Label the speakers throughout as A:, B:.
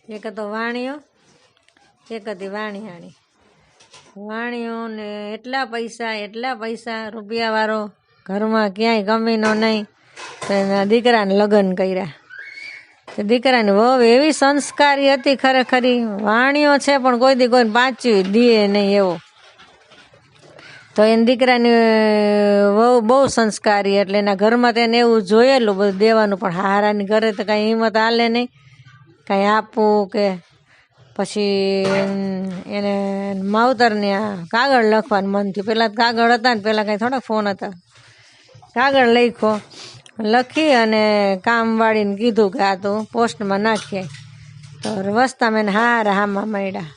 A: એક હતો વાણિયો, એક હતી વાણિયાણી. વાણિયોને એટલા પૈસા રૂપિયાવાળો, ઘરમાં ક્યાંય કમીનો નહીં. તો એના દીકરાને લગ્ન કર્યા. તો દીકરાની વહુ એવી સંસ્કારી હતી, ખરેખરી વાણિયો છે પણ કોઈ દી કોઈને પાચ્યું દીએ નહીં એવો. તો એના દીકરાની વહુ બહુ સંસ્કારી, એટલે એના ઘરમાં તેને એવું જોયેલું બધું દેવાનું, પણ હારાની ઘરે તો કાંઈ હિંમત હાલે નહીં કાંઈ આપવું કે. પછી એને માવતરને કાગળ લખવાનું મન થયું. પહેલાં કાગળ હતા ને, પહેલાં કાંઈ થોડાક ફોન હતા. કાગળ લખી અને કામવાળીને કીધું કે આ તું પોસ્ટમાં નાખીએ. તો વસ્તામાં એને હામાં મળ્યા.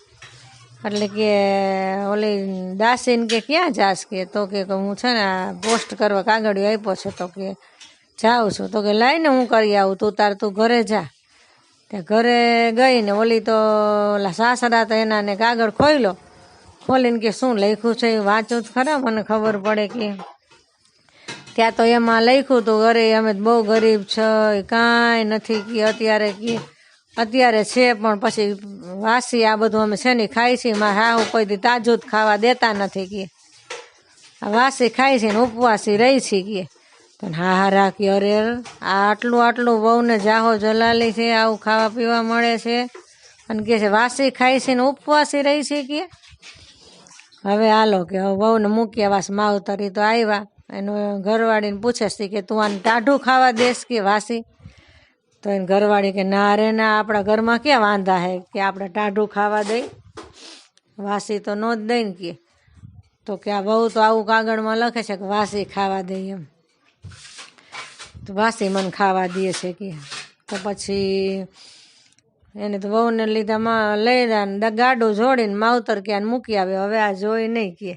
A: એટલે કે ઓલી દાસીને કે ક્યાં જાશ કે, તો કે હું છે ને આ પોસ્ટ કરવા કાગળિયો આપ્યો છે, તો કે જાઉં છું. તો કે લાઈને હું કરી આવું, તું ઘરે જા. ત્યાં ઘરે ગઈ ને ઓલી તો ઓલા સાસરા તો એના ને કાગળ ખોલીને કે શું લખ્યું છે એ વાંચું જ ખરા, મને ખબર પડે કે. ત્યાં તો એમાં લખ્યું હતું, અરે અમે બહુ ગરીબ છે, કાંઈ નથી કે અત્યારે છે, પણ પછી વાસી આ બધું અમે છે ને ખાઈ છીએ. મારા હાહુ કોઈ દી તાજું જ ખાવા દેતા નથી કે, આ વાસી ખાઈ છે ને ઉપવાસી રહી છે કે. પણ હા રાખી, અરે આ આટલું વહુને જાહો જલાલી છે, આવું ખાવા પીવા મળે છે, અને કે છે વાસી ખાઈ છે ને ઉપવાસી રહી છે કે. હવે હાલો કે હવે વહુને મૂક્યા વાસ માવતરી તો આવ્યા. એનું ઘરવાળીને પૂછે છે કે તું આને ટાઢું ખાવા દેશ કે વાસી? તો એને ઘરવાળી કે ના રે ના, આપણા ઘરમાં ક્યાં વાંધા હે કે આપણે ટાઢું ખાવા દઈ, વાસી તો નો જ દઈ ને કે. તો કે આ વહુ તો આવું કાગળમાં લખે છે કે વાસી ખાવા દઈ એમ, તો વાસી મને ખાવા દે છે કે. તો પછી એને તો વહુને લીધા લઈ જાય, ગાડું જોડીને માવતર કે આને મૂકી આવે. હવે આ જોઈ નહીં કે.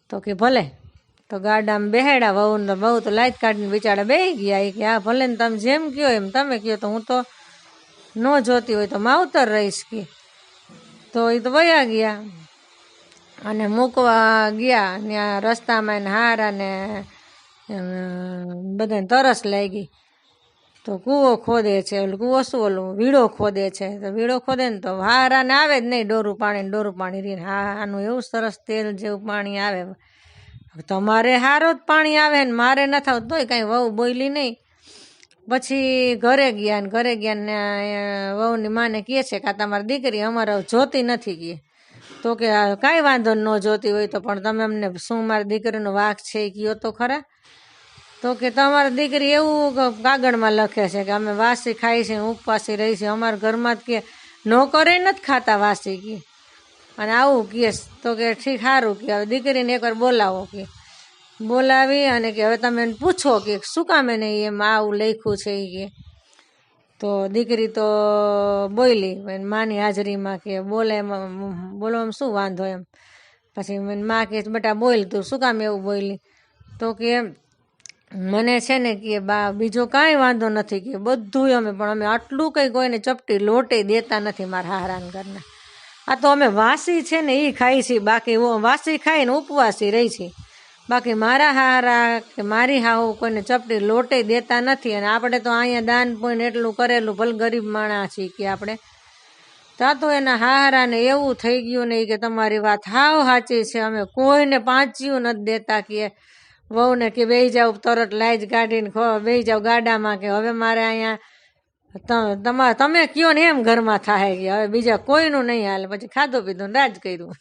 A: તો કે ભલે. તો ગાડામાં બેહાડ્યા વહુને. વહુ તો લાઈટ કાઢીને બિચારા બેસી ગયા. એ કે હા ભલે ને, તમે જેમ કહો એમ તમે કહો, તો હું તો ન જોતી હોય તો માવતર રહીશ કે. તો એ તો વયા ગયા અને મૂકવા ગયા. ત્યાં રસ્તામાં એને હારા ને બધાને તરસ લાગી. તો કૂવો ખોદે છે, કૂવો શું ઓલું વીડો ખોદે છે. તો વીડો ખોદે ને તો હારાને આવે જ નહીં ડોરું પાણી રહીને. આનું એવું સરસ તેલ જેવું પાણી આવે. તમારે હારો જ પાણી આવે ને મારે ન થાવ તોય કાંઈ વહુ બોલી નહીં. પછી ઘરે ગયા ને વહુની માને કહે છે કે તમારી દીકરી અમારે જોતી નથી કહે. તો કે કાંઈ વાંધો ન જોતી હોય તો, પણ તમે અમને શું મારી દીકરીનો વાંક છે એ કહો તો ખરા. તો કે તમારી દીકરી એવું કાગળમાં લખે છે કે અમે વાસી ખાઈ છે, ઉપવાસી રહી છે, અમારા ઘરમાં જ કે નોકરે નથી ખાતા વાસી કે, અને આવું કહે. તો કે ઠીક સારું કે હવે દીકરીને એકવાર બોલાવો કે. બોલાવી અને કે હવે તમે એને પૂછો કે શું કામ એને એમ આવું લખ્યું છે એ કે. તો દીકરી તો બોલી માની હાજરીમાં કે બોલે એમાં બોલવામાં શું વાંધો એમ. પછી માં કે બેટા બોલ, તું શું કામ એવું બોલી? તો કે મને છે ને કે બા બીજો કાંઈ વાંધો નથી કે બધું અમે આટલું કંઈ કોઈને ચપટી લોટે દેતા નથી મારા હારાન ઘરના. આ તો અમે વાસી છે ને એ ખાઈ છીએ, બાકી વાસી ખાઈને ઉપવાસી રહી છે, બાકી મારા હારા કે મારી હાહુ કોઈને ચપટી લોટે દેતા નથી. અને આપણે તો અહીંયા દાન પુણ્ય એટલું કરેલું, ભલે ગરીબ માણસ છીએ કે આપણે. ત્યાં તો એના હારાને એવું થઈ ગયું નહીં કે તમારી વાત હાવ સાચી છે, અમે કોઈને પાંચ્યું નથી દેતા કે. વહુને કે બેસી જાવ, તરત લાઈજ કાઢીને બેસી જાવ ગાડામાં કે હવે મારે અહીંયા તમે કયો ને એમ ઘરમાં થાય કે હવે બીજા કોઈનું નહીં હાલે. પછી ખાધું પીધું રાજ કર્યું.